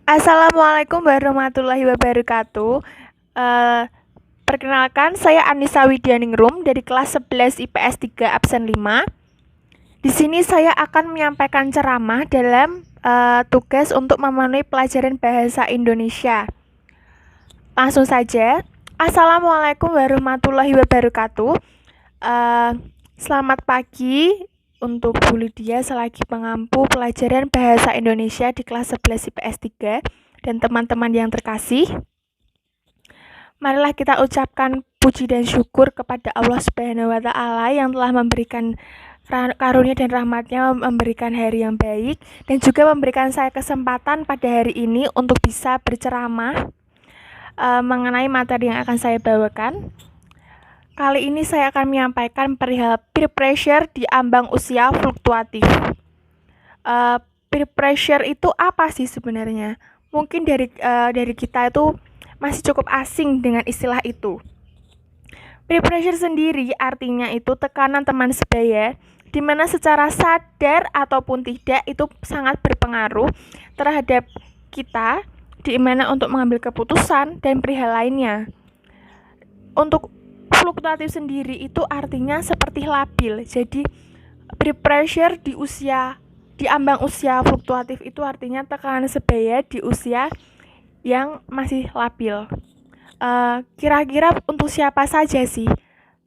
Assalamualaikum warahmatullahi wabarakatuh. Eh, Perkenalkan, saya Anissa Widianingrum dari kelas 11 IPS 3 absen 5. Di sini saya akan menyampaikan ceramah dalam tugas untuk memenuhi pelajaran bahasa Indonesia. Langsung saja. Assalamualaikum warahmatullahi wabarakatuh. Eh, Selamat pagi untuk Bu Lydia selagi pengampu pelajaran bahasa Indonesia di kelas 11 IPS 3 dan teman-teman yang terkasih. Marilah kita ucapkan puji dan syukur kepada Allah Subhanahu wa taala yang telah memberikan karunia dan rahmatnya, memberikan hari yang baik dan juga memberikan saya kesempatan pada hari ini untuk bisa berceramah mengenai materi yang akan saya bawakan. Kali ini saya akan menyampaikan perihal peer pressure di ambang usia fluktuatif. Peer pressure itu apa sih sebenarnya? Mungkin dari kita itu masih cukup asing dengan istilah itu. Peer pressure sendiri artinya itu tekanan teman sebaya, di mana secara sadar ataupun tidak itu sangat berpengaruh terhadap kita, di mana untuk mengambil keputusan dan perihal lainnya. Untuk fluktuatif sendiri itu artinya seperti labil. Jadi peer pressure di ambang usia fluktuatif itu artinya tekanan sebaya di usia yang masih labil. Kira-kira untuk siapa saja sih?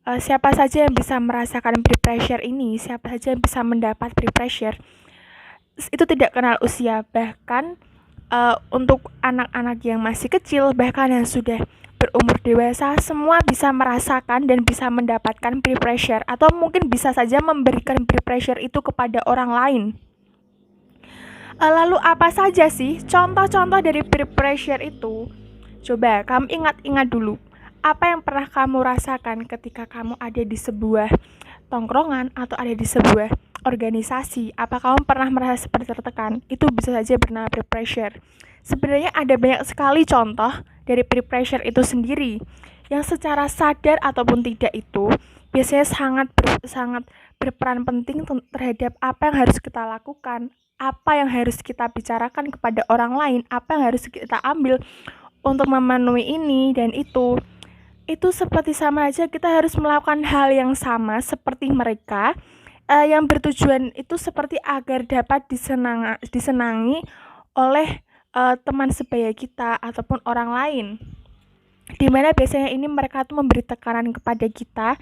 Siapa saja yang bisa merasakan peer pressure ini? Siapa saja yang bisa mendapat peer pressure? Itu tidak kenal usia. Bahkan untuk anak-anak yang masih kecil, bahkan yang sudah berumur dewasa, semua bisa merasakan dan bisa mendapatkan peer pressure, atau mungkin bisa saja memberikan peer pressure itu kepada orang lain. Lalu apa saja sih contoh-contoh dari peer pressure itu? Coba kamu ingat-ingat dulu. Apa yang pernah kamu rasakan ketika kamu ada di sebuah tongkrongan atau ada di sebuah organisasi? Apa kamu pernah merasa seperti tertekan? Itu bisa saja bernama peer pressure. Sebenarnya ada banyak sekali contoh dari peer pressure itu sendiri yang secara sadar ataupun tidak itu biasanya sangat berperan penting terhadap apa yang harus kita lakukan, apa yang harus kita bicarakan kepada orang lain, apa yang harus kita ambil untuk memenuhi ini dan itu seperti sama aja kita harus melakukan hal yang sama seperti mereka, yang bertujuan itu seperti agar dapat disenangi oleh teman sebaya kita ataupun orang lain, dimana biasanya ini mereka tuh memberi tekanan kepada kita.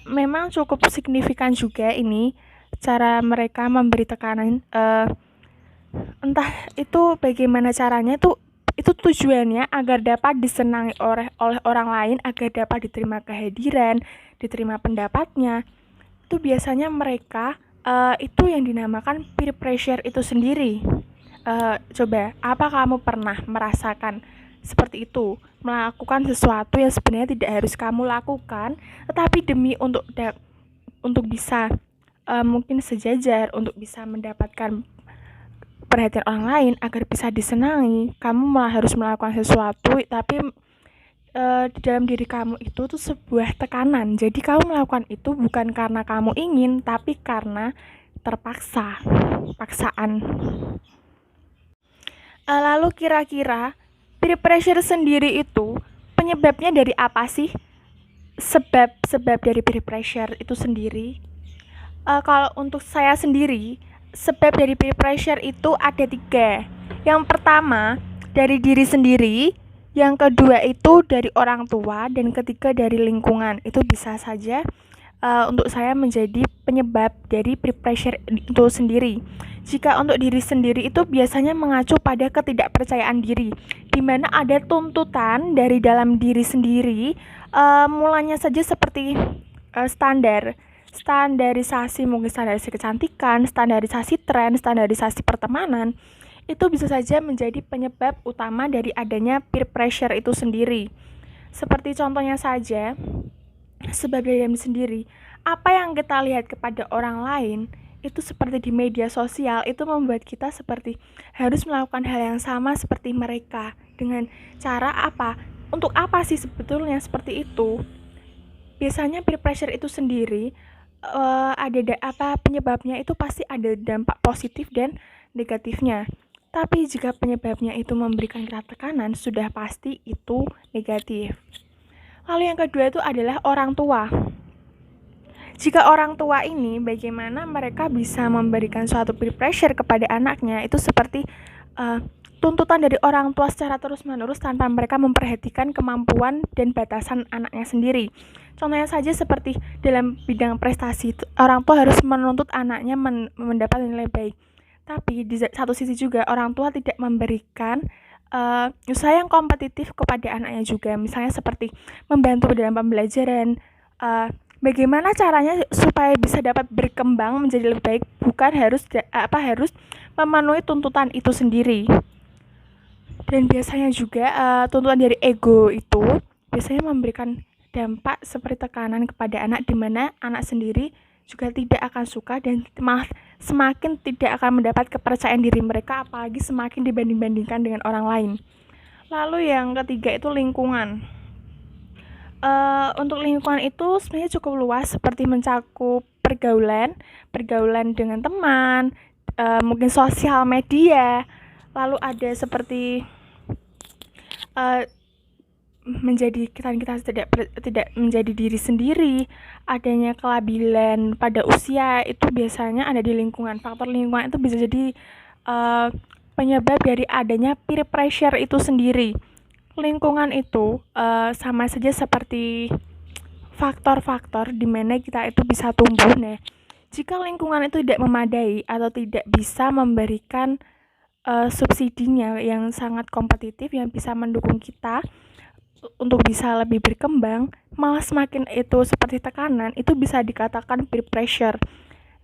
Memang cukup signifikan juga ini cara mereka memberi tekanan, entah itu bagaimana caranya itu tujuannya agar dapat disenangi oleh orang lain, agar dapat diterima kehadiran, diterima pendapatnya. Itu biasanya mereka itu yang dinamakan peer pressure itu sendiri. Coba, apa kamu pernah merasakan seperti itu? Melakukan sesuatu yang sebenarnya tidak harus kamu lakukan, tetapi demi untuk bisa mungkin sejajar, untuk bisa mendapatkan perhatian orang lain, agar bisa disenangi, kamu malah harus melakukan sesuatu, tapi di dalam diri kamu itu tuh sebuah tekanan. Jadi kamu melakukan itu bukan karena kamu ingin, tapi karena terpaksa, paksaan. Lalu kira-kira peer pressure sendiri itu penyebabnya dari apa sih? Sebab dari peer pressure itu sendiri. Kalau untuk saya sendiri, sebab dari peer pressure itu ada 3. Yang pertama dari diri sendiri, yang kedua itu dari orang tua, dan ketiga dari lingkungan. Itu bisa saja untuk saya menjadi penyebab dari peer pressure itu sendiri. Jika untuk diri sendiri itu biasanya mengacu pada ketidakpercayaan diri, di mana ada tuntutan dari dalam diri sendiri, mulanya saja seperti standarisasi, mungkin standarisasi kecantikan, standarisasi tren, standarisasi pertemanan. Itu bisa saja menjadi penyebab utama dari adanya peer pressure itu sendiri. Seperti contohnya saja, sebab dari diri sendiri, apa yang kita lihat kepada orang lain itu seperti di media sosial, itu membuat kita seperti harus melakukan hal yang sama seperti mereka. Dengan cara apa? Untuk apa sih sebetulnya seperti itu? Biasanya peer pressure itu sendiri ada apa penyebabnya, itu pasti ada dampak positif dan negatifnya. Tapi jika penyebabnya itu memberikan kita tekanan, sudah pasti itu negatif. Lalu yang kedua itu adalah orang tua. Jika orang tua ini bagaimana mereka bisa memberikan suatu peer pressure kepada anaknya, itu seperti tuntutan dari orang tua secara terus-menerus tanpa mereka memperhatikan kemampuan dan batasan anaknya sendiri. Contohnya saja seperti dalam bidang prestasi, orang tua harus menuntut anaknya mendapat nilai baik. Tapi di satu sisi juga orang tua tidak memberikan usaha yang kompetitif kepada anaknya juga. Misalnya seperti membantu dalam pembelajaran, bagaimana caranya supaya bisa dapat berkembang menjadi lebih baik, bukan harus memenuhi tuntutan itu sendiri. Dan biasanya juga tuntutan dari ego itu biasanya memberikan dampak seperti tekanan kepada anak, di mana anak sendiri juga tidak akan suka dan malah semakin tidak akan mendapat kepercayaan diri mereka, apalagi semakin dibanding-bandingkan dengan orang lain. Lalu yang ketiga itu lingkungan. Untuk lingkungan itu sebenarnya cukup luas, seperti mencakup pergaulan dengan teman, mungkin sosial media, lalu ada seperti menjadi kita tidak menjadi diri sendiri, adanya kelabilan pada usia itu biasanya ada di lingkungan. Faktor lingkungan itu bisa jadi penyebab dari adanya peer pressure itu sendiri. Lingkungan itu sama saja seperti faktor-faktor di mana kita itu bisa tumbuh. Nah, jika lingkungan itu tidak memadai atau tidak bisa memberikan subsidinya yang sangat kompetitif yang bisa mendukung kita untuk bisa lebih berkembang, malah semakin itu seperti tekanan, itu bisa dikatakan peer pressure.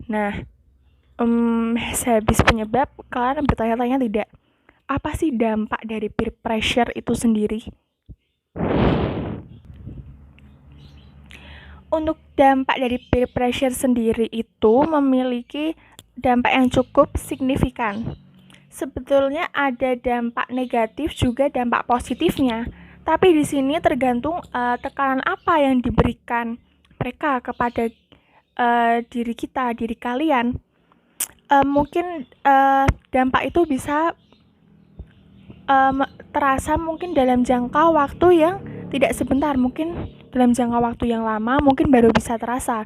Nah, sehabis penyebab, kalian bertanya-tanya tidak, apa sih dampak dari peer pressure itu sendiri? Untuk dampak dari peer pressure sendiri itu memiliki dampak yang cukup signifikan. Sebetulnya ada dampak negatif juga dampak positifnya. Tapi di sini tergantung tekanan apa yang diberikan mereka kepada diri kita, diri kalian. Mungkin dampak itu bisa terasa mungkin dalam jangka waktu yang tidak sebentar, mungkin dalam jangka waktu yang lama mungkin baru bisa terasa.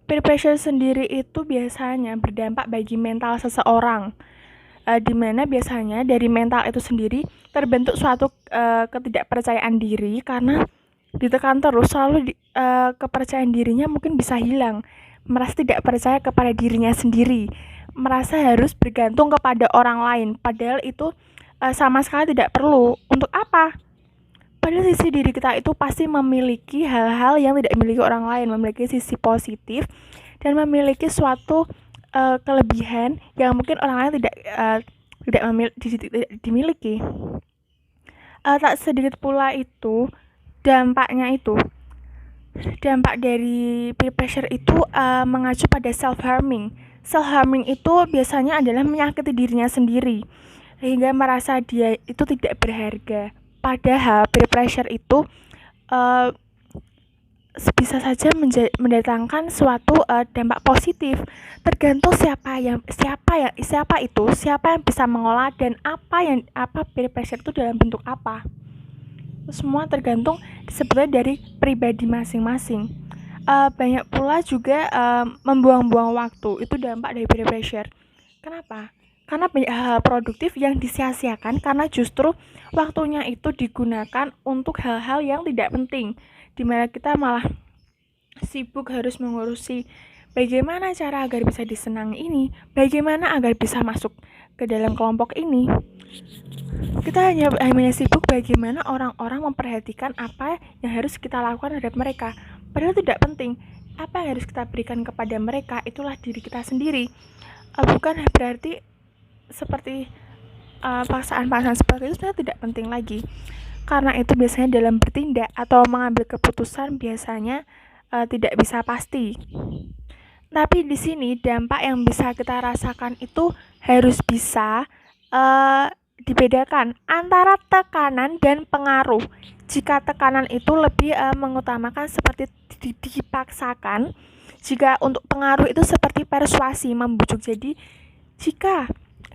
Peer pressure sendiri itu biasanya berdampak bagi mental seseorang, di mana biasanya dari mental itu sendiri terbentuk suatu ketidakpercayaan diri karena ditekan terus, selalu kepercayaan dirinya mungkin bisa hilang, merasa tidak percaya kepada dirinya sendiri, merasa harus bergantung kepada orang lain, padahal itu sama sekali tidak perlu. Untuk apa? Padahal sisi diri kita itu pasti memiliki hal-hal yang tidak dimiliki orang lain, memiliki sisi positif dan memiliki suatu kelebihan yang mungkin orang lain tidak dimiliki. Tak sedikit pula itu dampak dari peer pressure itu mengacu pada self-harming. Self-harming itu biasanya adalah menyakiti dirinya sendiri, sehingga merasa dia itu tidak berharga. Padahal peer pressure itu bisa saja mendatangkan suatu dampak positif, tergantung siapa yang bisa mengolah dan apa peer pressure itu dalam bentuk apa. Semua tergantung sebenarnya dari pribadi masing-masing. Banyak pula juga membuang-buang waktu, itu dampak dari peer pressure. Kenapa? Karena banyak hal produktif yang disia-siakan karena justru waktunya itu digunakan untuk hal-hal yang tidak penting, dimana kita malah sibuk harus mengurusi bagaimana cara agar bisa disenangi ini, bagaimana agar bisa masuk ke dalam kelompok ini. Kita hanya sibuk bagaimana orang-orang memperhatikan apa yang harus kita lakukan terhadap mereka, padahal tidak penting. Apa yang harus kita berikan kepada mereka itulah diri kita sendiri. Bukan berarti seperti paksaan-paksaan seperti itu sebenarnya tidak penting lagi. Karena itu biasanya dalam bertindak atau mengambil keputusan biasanya tidak bisa pasti. Tapi di sini dampak yang bisa kita rasakan itu harus bisa dibedakan antara tekanan dan pengaruh. Jika tekanan itu lebih mengutamakan seperti dipaksakan, jika untuk pengaruh itu seperti persuasi, membujuk. Jadi jika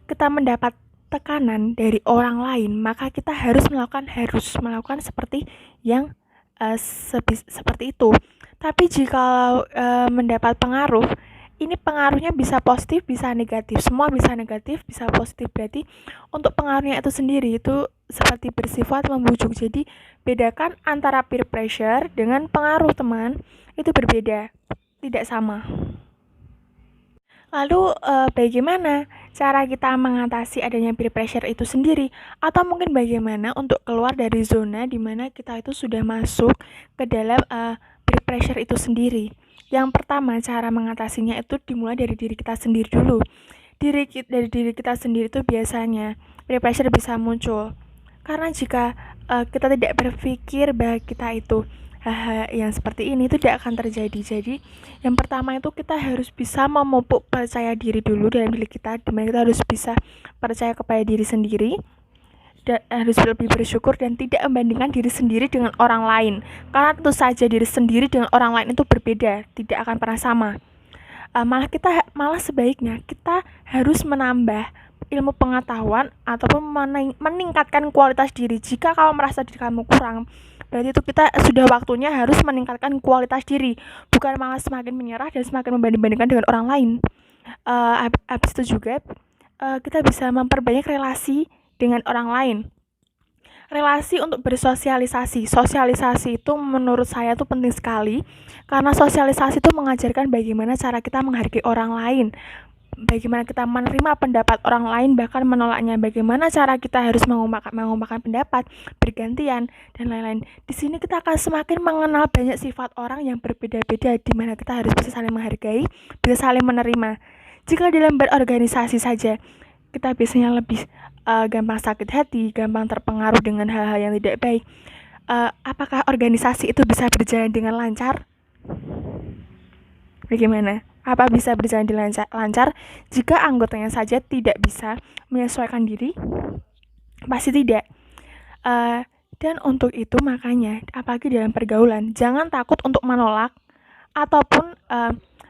kita mendapat tekanan dari orang lain, maka kita harus melakukan seperti yang seperti itu. Tapi jika mendapat pengaruh, ini pengaruhnya bisa positif, bisa negatif. Semua bisa negatif, bisa positif. Berarti untuk pengaruhnya itu sendiri itu seperti bersifat membujuk. Jadi bedakan antara peer pressure dengan pengaruh teman, itu berbeda, tidak sama. Lalu bagaimana cara kita mengatasi adanya peer pressure itu sendiri? Atau mungkin bagaimana untuk keluar dari zona di mana kita itu sudah masuk ke dalam peer pressure itu sendiri? Yang pertama, cara mengatasinya itu dimulai dari diri kita sendiri dulu. Dari diri kita sendiri itu biasanya peer pressure bisa muncul. Karena jika kita tidak berpikir bahwa kita itu hal-hal yang seperti ini tidak akan terjadi. Jadi yang pertama itu kita harus bisa memupuk percaya diri dulu dalam diri kita, dimana kita harus bisa percaya kepada diri sendiri dan harus lebih bersyukur dan tidak membandingkan diri sendiri dengan orang lain, karena tentu saja diri sendiri dengan orang lain itu berbeda, tidak akan pernah sama. Malah sebaiknya kita harus menambah ilmu pengetahuan ataupun meningkatkan kualitas diri. Jika kamu merasa diri kamu kurang, berarti itu kita sudah waktunya harus meningkatkan kualitas diri, bukan malah semakin menyerah dan semakin membanding-bandingkan dengan orang lain. Habis itu juga kita bisa memperbanyak relasi dengan orang lain. Relasi untuk bersosialisasi. Sosialisasi itu menurut saya itu penting sekali, karena sosialisasi itu mengajarkan bagaimana cara kita menghargai orang lain, bagaimana kita menerima pendapat orang lain bahkan menolaknya, bagaimana cara kita harus mengungkapkan pendapat bergantian dan lain-lain. Di sini kita akan semakin mengenal banyak sifat orang yang berbeda-beda, di mana kita harus bisa saling menghargai, bisa saling menerima. Jika dalam berorganisasi saja kita biasanya lebih gampang sakit hati, gampang terpengaruh dengan hal-hal yang tidak baik, apakah organisasi itu bisa berjalan dengan lancar? Bagaimana? Apa bisa berjalan dengan lancar jika anggotanya saja tidak bisa menyesuaikan diri? Pasti tidak. Dan untuk itu makanya, apalagi dalam pergaulan, jangan takut untuk menolak ataupun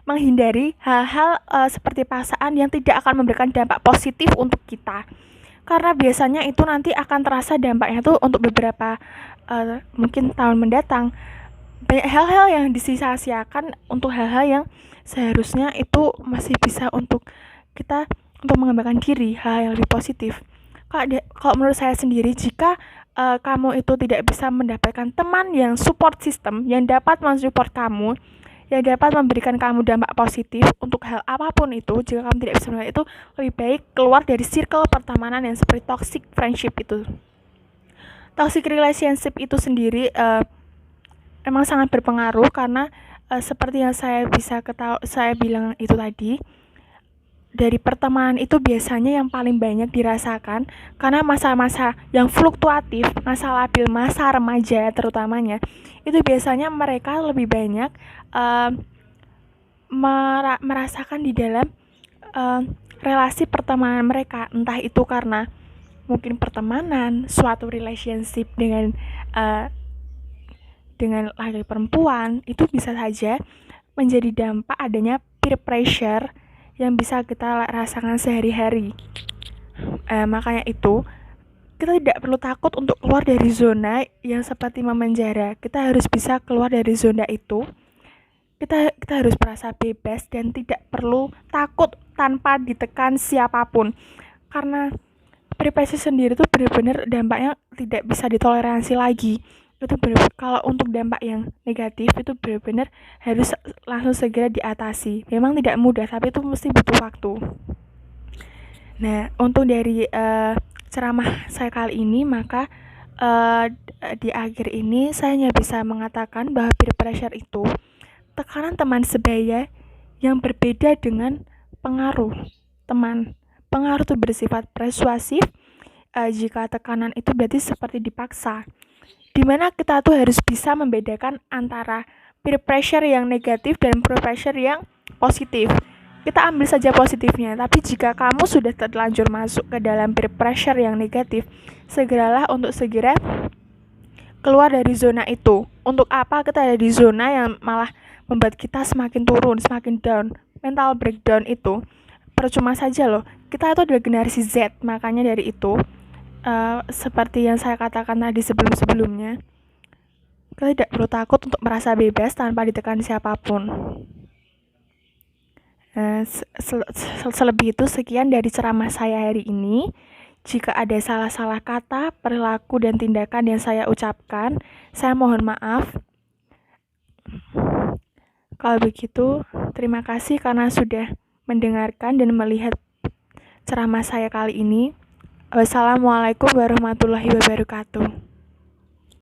menghindari hal-hal seperti paksaan yang tidak akan memberikan dampak positif untuk kita. Karena biasanya itu nanti akan terasa dampaknya tuh untuk beberapa mungkin tahun mendatang. Banyak hal-hal yang disia-siakan untuk hal-hal yang seharusnya itu masih bisa untuk kita untuk mengembangkan diri, hal yang lebih positif. Kalau menurut saya sendiri, jika kamu itu tidak bisa mendapatkan teman yang support system, yang dapat mensupport kamu, yang dapat memberikan kamu dampak positif untuk hal apapun itu, jika kamu tidak bisa melakukan itu, lebih baik keluar dari circle pertemanan yang seperti toxic friendship itu. Toxic relationship itu sendiri memang sangat berpengaruh, karena seperti yang saya bilang itu tadi, dari pertemanan itu biasanya yang paling banyak dirasakan karena masa-masa yang fluktuatif, masa labil, masa remaja terutamanya, itu biasanya mereka lebih banyak merasakan di dalam relasi pertemanan mereka, entah itu karena mungkin pertemanan, suatu relationship dengan laki perempuan, itu bisa saja menjadi dampak adanya peer pressure yang bisa kita rasakan sehari-hari. Makanya itu kita tidak perlu takut untuk keluar dari zona yang seperti memenjara. Kita harus bisa keluar dari zona itu. Kita harus merasa bebas dan tidak perlu takut tanpa ditekan siapapun. Karena peer pressure sendiri itu benar-benar dampaknya tidak bisa ditoleransi lagi. Itu kalau untuk dampak yang negatif itu benar-benar harus langsung segera diatasi. Memang tidak mudah, tapi itu mesti butuh waktu. Nah, untuk dari ceramah saya kali ini, maka di akhir ini saya hanya bisa mengatakan bahwa peer pressure itu tekanan teman sebaya yang berbeda dengan pengaruh teman. Pengaruh itu bersifat persuasif, jika tekanan itu berarti seperti dipaksa, dimana kita tuh harus bisa membedakan antara peer pressure yang negatif dan peer pressure yang positif. Kita ambil saja positifnya, tapi jika kamu sudah terlanjur masuk ke dalam peer pressure yang negatif, segeralah untuk segera keluar dari zona itu. Untuk apa kita ada di zona yang malah membuat kita semakin turun, semakin down, mental breakdown itu percuma saja loh. Kita itu adalah generasi Z, makanya dari itu seperti yang saya katakan tadi sebelum-sebelumnya, kita tidak perlu takut untuk merasa bebas tanpa ditekan siapapun. Selebih itu sekian dari ceramah saya hari ini. Jika ada salah-salah kata, perilaku, dan tindakan yang saya ucapkan, saya mohon maaf. Kalau begitu, terima kasih karena sudah mendengarkan dan melihat ceramah saya kali ini. Wassalamualaikum warahmatullahi wabarakatuh.